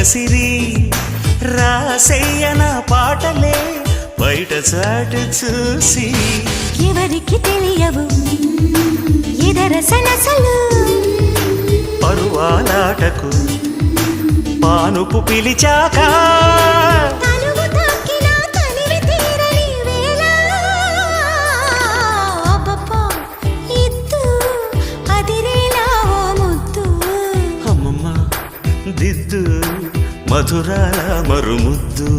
సిరి రాసయ్యన పాటలే బయట చాటు చూసి ఎవరికి తెలియవు ఇదర సలసలు పరువాలాటకు పానుపు పిలిచాక తనువు తాకినా తనివి తీరని వేళ అబ్బబ్బా ఇద్దు అదిరేలా ఓ ముద్దు అమ్మమ్మ దిద్దు మధురాల మరుముద్దు